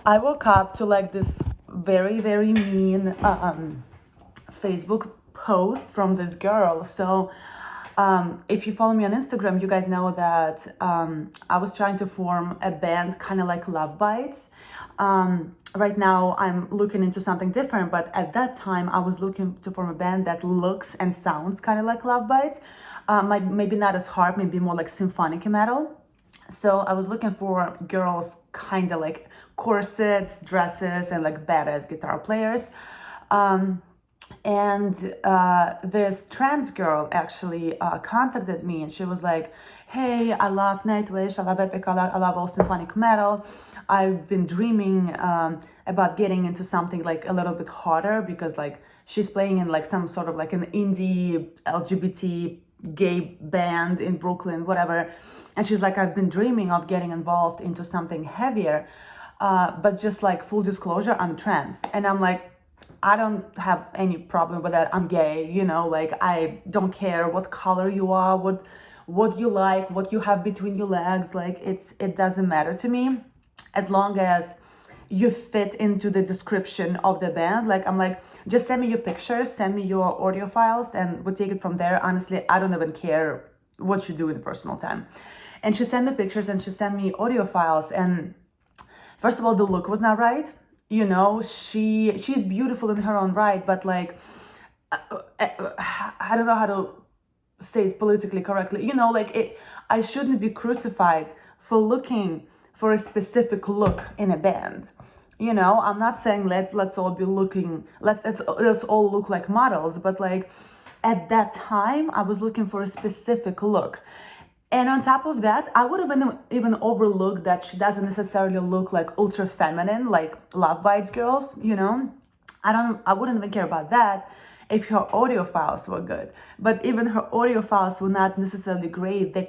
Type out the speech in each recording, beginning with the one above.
I woke up to like this very, very mean Facebook post from this girl. So if you follow me on Instagram, you guys know that I was trying to form a band kind of like Love Bites. Right now I'm looking into something different, but at that time I was looking to form a band that looks and sounds kind of like Love Bites. Maybe not as hard, maybe more like symphonic metal. So I was looking for girls kind of like corsets, dresses, and like badass guitar players. And this trans girl actually contacted me, and she was like, hey, I love Nightwish, I love Epic, I love all symphonic metal. I've been dreaming about getting into something like a little bit harder, because like she's playing in like some sort of like an indie LGBT gay band in Brooklyn, whatever. And she's like, I've been dreaming of getting involved into something heavier, but just like full disclosure, I'm trans. And I'm like, I don't have any problem with that. I'm gay, you know, like I don't care what color you are, what you like, what you have between your legs. Like it doesn't matter to me, as long as you fit into the description of the band. Like I'm like, just send me your pictures, send me your audio files, and we'll take it from there. Honestly, I don't even care what you do in personal time. And she sent me pictures and she sent me audio files. And first of all, the look was not right. You know, she's beautiful in her own right, but like, I don't know how to say it politically correctly. You know, like I shouldn't be crucified for looking for a specific look in a band. You know, I'm not saying let's all be looking, let's all look like models, but like at that time I was looking for a specific look. And on top of that, I would have even overlooked that she doesn't necessarily look like ultra feminine, like Love Bites girls, you know? I wouldn't even care about that if her audio files were good. But even her audio files were not necessarily great. They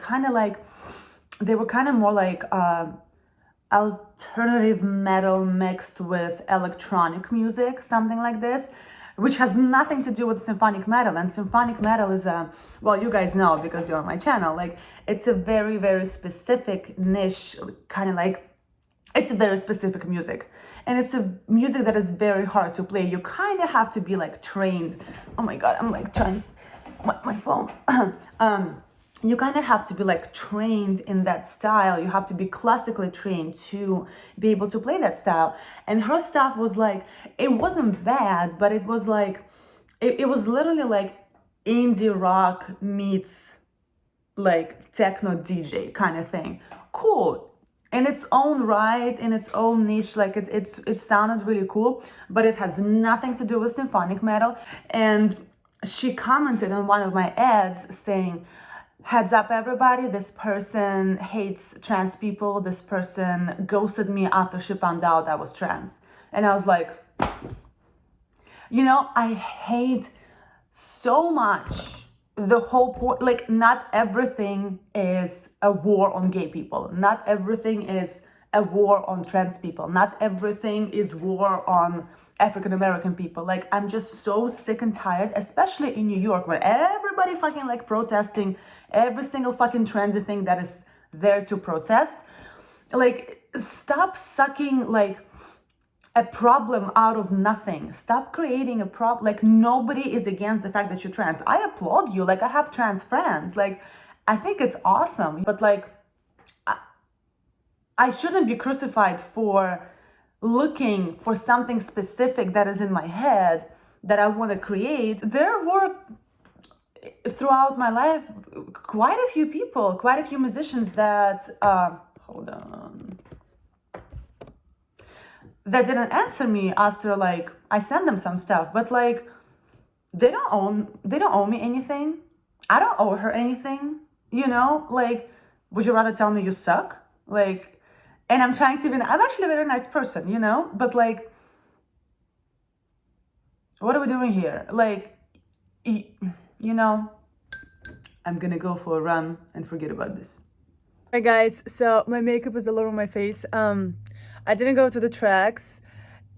were kind of more like alternative metal mixed with electronic music, something like this, which has nothing to do with symphonic metal. And symphonic metal is well, you guys know because you're on my channel, like it's a very, very specific niche, kind of like, it's a very specific music. And it's a music that is very hard to play. You kind of have to be like trained. Oh my God, I'm like trying my phone. You kind of have to be like trained in that style. You have to be classically trained to be able to play that style. And her stuff was like, it wasn't bad, but it was like, it was literally like indie rock meets like techno DJ kind of thing. Cool. In its own right, in its own niche, like it sounded really cool, but it has nothing to do with symphonic metal. And she commented on one of my ads saying, heads up everybody, this person hates trans people. This person ghosted me after she found out I was trans. And I was like, you know, I hate so much the whole point. Like, not everything is a war on gay people. Not everything is a war on trans people. Not everything is war on African American people. Like, I'm just so sick and tired, especially in New York, where everybody fucking like protesting every single fucking trendy thing that is there to protest. Like, stop sucking like a problem out of nothing. Stop creating a problem. Like, nobody is against the fact that you're trans. I applaud you. Like, I have trans friends. Like, I think it's awesome. But like, I shouldn't be crucified for looking for something specific that is in my head that I want to create. There were, throughout my life, quite a few people, quite a few musicians that, hold on, that didn't answer me after like I sent them some stuff. But like, they don't owe me anything. I don't owe her anything, you know? Like, would you rather tell me you suck? Like, and I'm actually a very nice person, you know? But like, what are we doing here? Like, you know, I'm gonna go for a run and forget about this. Alright guys, so my makeup is all over my face. I didn't go to the tracks.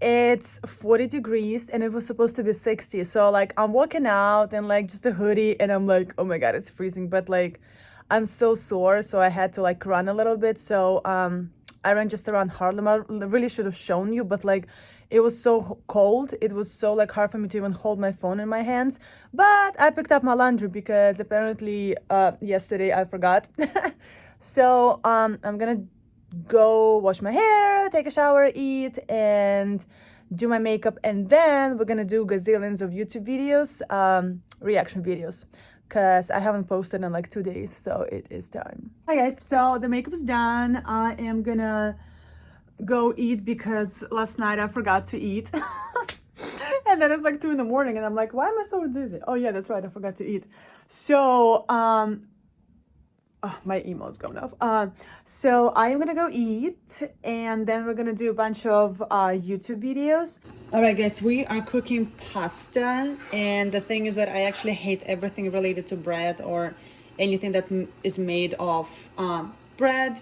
It's 40 degrees and it was supposed to be 60. So like, I'm walking out and like just a hoodie and I'm like, oh my God, it's freezing. But like, I'm so sore, so I had to like run a little bit. So I ran just around Harlem. I really should have shown you, but like it was so cold. It was so like hard for me to even hold my phone in my hands. But I picked up my laundry because apparently yesterday I forgot. So I'm gonna go wash my hair, take a shower, eat, and do my makeup, and then we're gonna do gazillions of YouTube videos, reaction videos, because I haven't posted in like 2 days, so it is time. Hi guys, so the makeup is done. I am gonna go eat because last night I forgot to eat. And then it's like 2 in the morning and I'm like, why am I so dizzy? Oh yeah, that's right, I forgot to eat. So oh, my email is going off. So I am gonna go eat, and then we're gonna do a bunch of YouTube videos. All right, guys, we are cooking pasta, and the thing is that I actually hate everything related to bread or anything that is made of bread,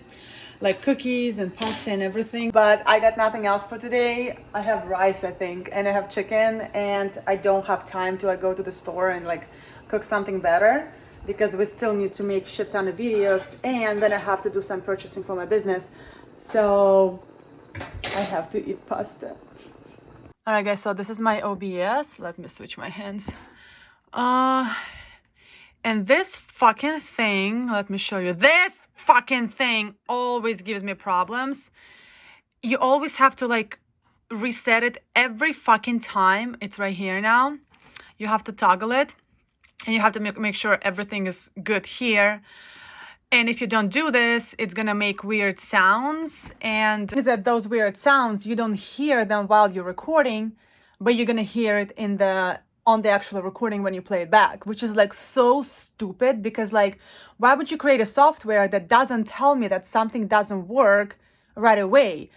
like cookies and pasta and everything. But I got nothing else for today. I have rice, I think, and I have chicken, and I don't have time to go to the store and like cook something better, because we still need to make shit ton of videos, and then I have to do some purchasing for my business. So I have to eat pasta. All right, guys, so this is my OBS. Let me switch my hands. And this fucking thing, let me show you. This fucking thing always gives me problems. You always have to like reset it every fucking time. It's right here now. You have to toggle it. And you have to make sure everything is good here. And if you don't do this, it's gonna make weird sounds. And is that those weird sounds, you don't hear them while you're recording, but you're gonna hear it on the actual recording when you play it back, which is like so stupid, because like, why would you create a software that doesn't tell me that something doesn't work right away?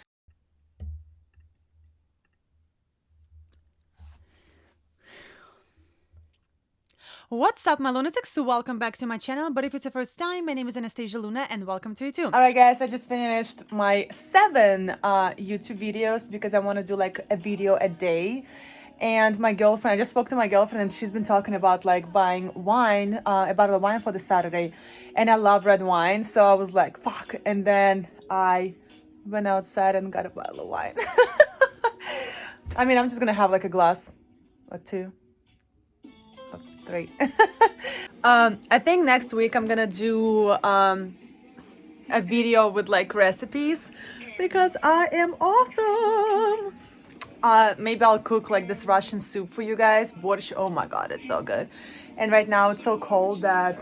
What's up, my lunatics? Welcome back to my channel. But if it's your first time, my name is Anastasia Luna, and welcome to you too. All right, guys, I just finished my 7 YouTube videos because I want to do like a video a day. And my girlfriend, I just spoke to my girlfriend, and she's been talking about like buying wine, a bottle of wine for this Saturday. And I love red wine, so I was like, fuck. And then I went outside and got a bottle of wine. I mean, I'm just gonna have like a glass or 2. 3. I think next week I'm gonna do a video with like recipes, because I am awesome. Maybe I'll cook like this Russian soup for you guys. Borscht. Oh my god, it's so good. And right now it's so cold that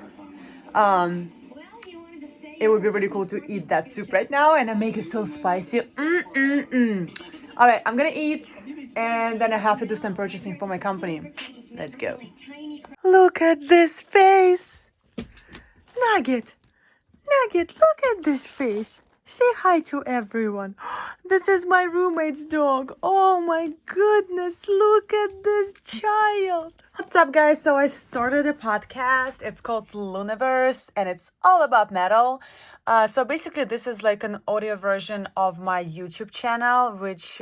it would be really cool to eat that soup right now, and I make it so spicy. All right, I'm gonna eat, and then I have to do some purchasing for my company. Let's go. Look at this face. Nugget, look at this face. Say hi to everyone. This is my roommate's dog. Oh my goodness, look at this child. What's up, guys? So I started a podcast. It's called LUNAVERSE, and it's all about metal. So basically, this is like an audio version of my YouTube channel, which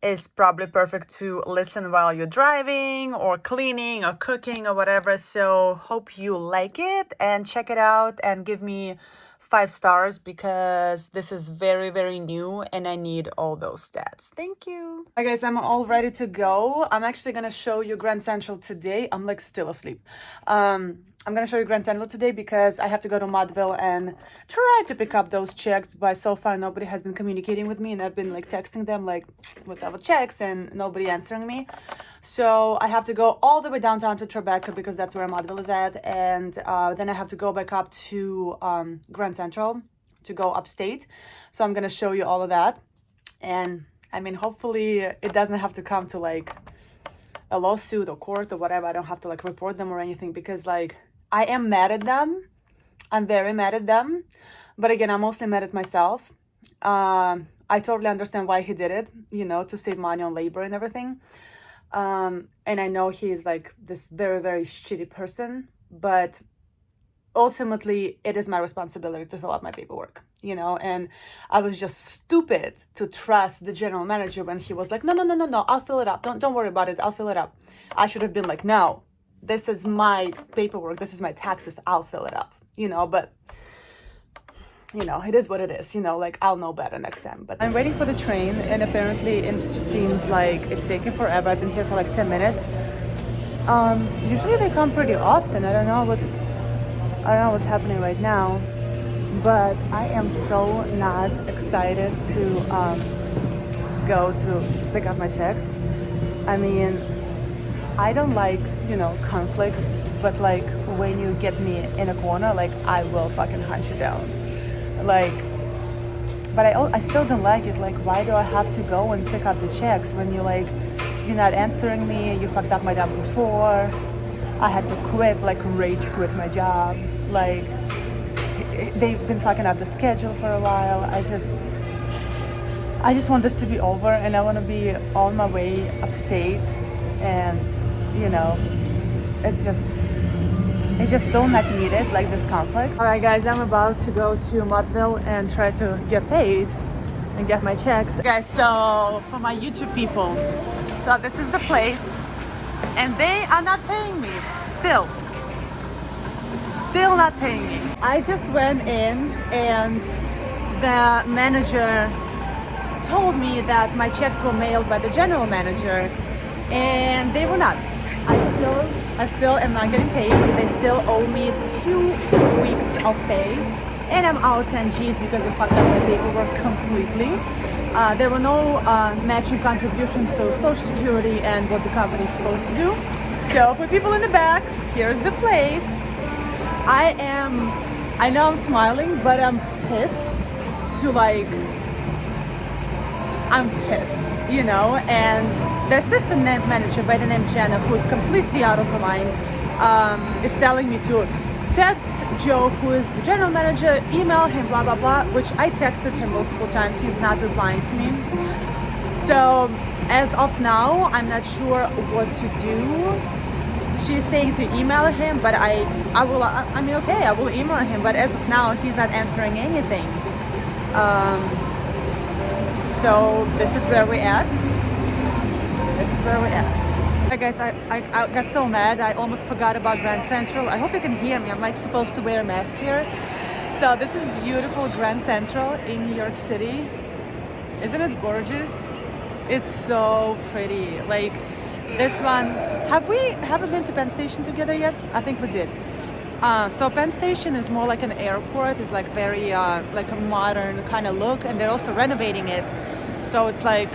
is probably perfect to listen while you're driving or cleaning or cooking or whatever. So hope you like it and check it out and give me 5 stars, because this is very, very new and I need all those stats. Thank you. Hi guys, I'm all ready to go. I'm actually gonna show you Grand Central today. I'm like still asleep. I'm gonna show you Grand Central today because I have to go to Mudville and try to pick up those checks, but so far nobody has been communicating with me, and I've been like texting them like, what's up with checks, and nobody answering me. So I have to go all the way downtown to Tribeca because that's where Mudville is at, and then I have to go back up to Grand Central to go upstate. So I'm gonna show you all of that, and I mean, hopefully it doesn't have to come to like a lawsuit or court or whatever. I don't have to like report them or anything, because like I am mad at them. I'm very mad at them. But again, I'm mostly mad at myself. I totally understand why he did it, you know, to save money on labor and everything. And I know he's like this very, very shitty person, but ultimately it is my responsibility to fill out my paperwork, you know. And I was just stupid to trust the general manager when he was like, no, I'll fill it up. Don't worry about it. I'll fill it up. I should have been like, no, this is my paperwork. This is my taxes. I'll fill it up, you know. But you know, it is what it is, you know, like I'll know better next time. But I'm waiting for the train, and apparently it seems like it's taking forever. I've been here for like 10 minutes. Usually they come pretty often. I don't know what's happening right now, but I am so not excited to go to pick up my checks. I mean, I don't like, you know, conflicts, but like when you get me in a corner, like I will fucking hunt you down. Like, but I still don't like it. Like, why do I have to go and pick up the checks when you're not answering me, you fucked up my W-4, I had to quit, like rage quit my job. Like, they've been fucking up the schedule for a while. I just want this to be over, and I want to be on my way upstate, and you know, it's just so not needed, like this conflict. All right, guys, I'm about to go to Mudville and try to get paid and get my checks. Guys, so for my YouTube people, so this is the place, and they are not paying me. Still not paying me. I just went in, and the manager told me that my checks were mailed by the general manager, and they were not. I still am not getting paid. They still owe me 2 weeks of pay, and I'm out 10 G's because they fucked up my paperwork completely. There were no matching contributions to Social Security and what the company is supposed to do. So for people in the back, here's the place. I know I'm smiling, but I'm pissed, you know, and the assistant manager by the name Jenna, who is completely out of her mind, is telling me to text Joe, who is the general manager, email him, blah, blah, blah, which I texted him multiple times. He's not replying to me. So as of now, I'm not sure what to do. She's saying to email him, but I will email him, but as of now, he's not answering anything. So this is where we're at. Hey guys, I got so mad, I almost forgot about Grand Central. I hope you can hear me. I'm like supposed to wear a mask here. So this is beautiful Grand Central in New York City. Isn't it gorgeous? It's so pretty. Like this one, haven't been to Penn Station together yet? I think we did. So Penn Station is more like an airport. It's like very like a modern kind of look, and they're also renovating it. So it's like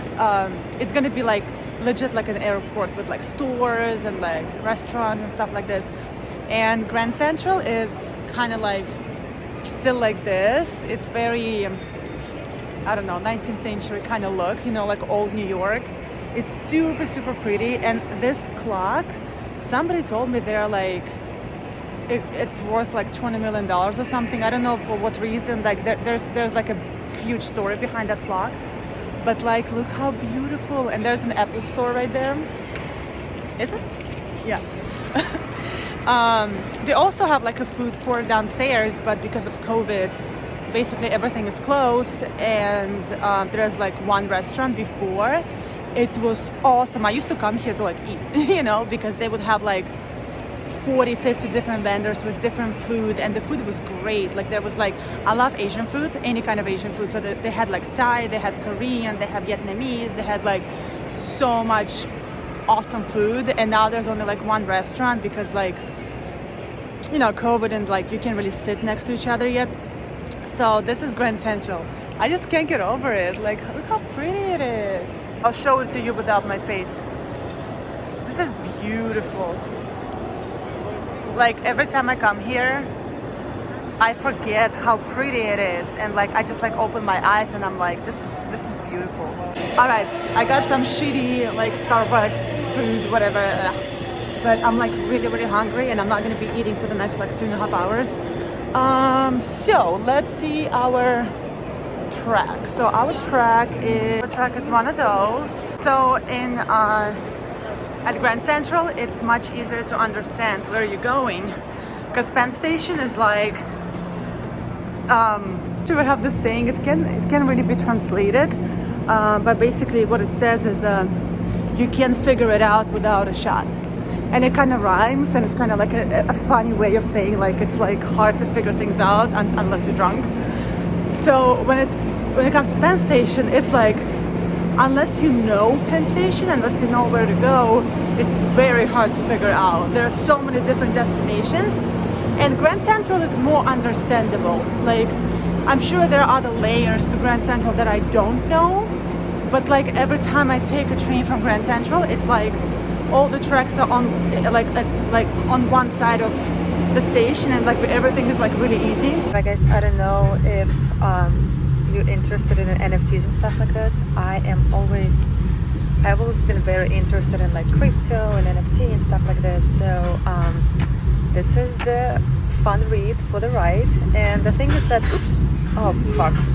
it's gonna be like legit like an airport with like stores and like restaurants and stuff like this. And Grand Central is kind of like still like this. It's very I don't know, 19th century kind of look, you know, like old New York. It's super, super pretty. And this clock, somebody told me they're like, it's worth like $20 million or something. I don't know for what reason. Like there's like a huge story behind that clock. But like, look how beautiful. And there's an Apple store right there. Is it? Yeah. They also have like a food court downstairs, but because of COVID, basically everything is closed. And there's like one restaurant before. It was awesome. I used to come here to like eat, you know, because they would have like 40, 50 different vendors with different food, and the food was great. Like there was like, I love Asian food, any kind of Asian food. So they had like Thai, they had Korean, they had Vietnamese, they had like so much awesome food. And now there's only like one restaurant because like, you know, COVID, and like you can't really sit next to each other yet. So this is Grand Central. I just can't get over it. Like, look how pretty it is. I'll show it to you without my face. This is beautiful. Like every time I come here, I forget how pretty it is, and like I just like open my eyes and I'm like, this is beautiful. All right, I got some shitty like Starbucks food, whatever, but I'm like really, really hungry, and I'm not gonna be eating for the next like 2.5 hours. So let's see our track. So our track is one of those. So in at Grand Central, it's much easier to understand where you're going, because Penn Station is like, we have this saying, it can really be translated, but basically what it says is you can't figure it out without a shot. And it kind of rhymes, and it's kind of like a funny way of saying like it's like hard to figure things out unless you're drunk. So when it comes to Penn Station, it's like, unless you know Penn Station, unless you know where to go, it's very hard to figure out. There are so many different destinations, and Grand Central is more understandable. Like, I'm sure there are other layers to Grand Central that I don't know, but like every time I take a train from Grand Central, it's like all the tracks are on like on one side of the station, and like everything is like really easy. I guess I don't know if you're interested in NFTs and stuff like this. I've always been very interested in like crypto and NFT and stuff like this. So this is the fun read for the ride. And the thing is that,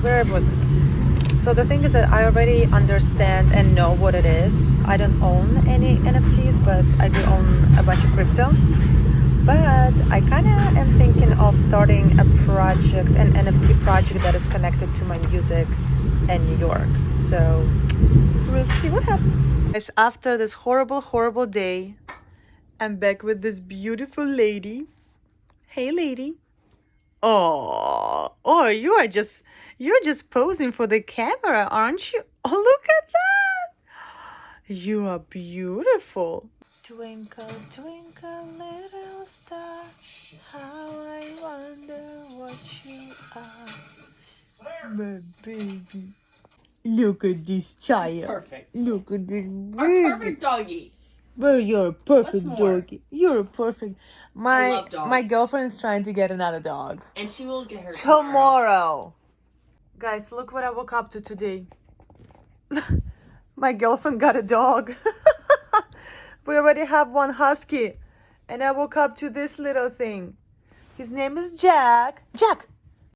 where was it? So the thing is that I already understand and know what it is. I don't own any NFTs, but I do own a bunch of crypto. But I kind of am thinking of starting an NFT project that is connected to my music in New York. So we'll see what happens. Guys, after this horrible day, I'm back with this beautiful lady. Hey, lady. Oh, you're just posing for the camera, aren't you? Oh, look at that. You are beautiful. Twinkle, twinkle, little star, how I wonder what you are. My baby. Look at this child. She's perfect. Look at this baby. Our perfect doggy. Well, you're a perfect What's more? doggy. You're a perfect. I love dogs. My girlfriend is trying to get another dog. And she will get her Tomorrow. Guys, look what I woke up to today. My girlfriend got a dog. We already have one husky. And I woke up to this little thing. His name is Jack. Jack,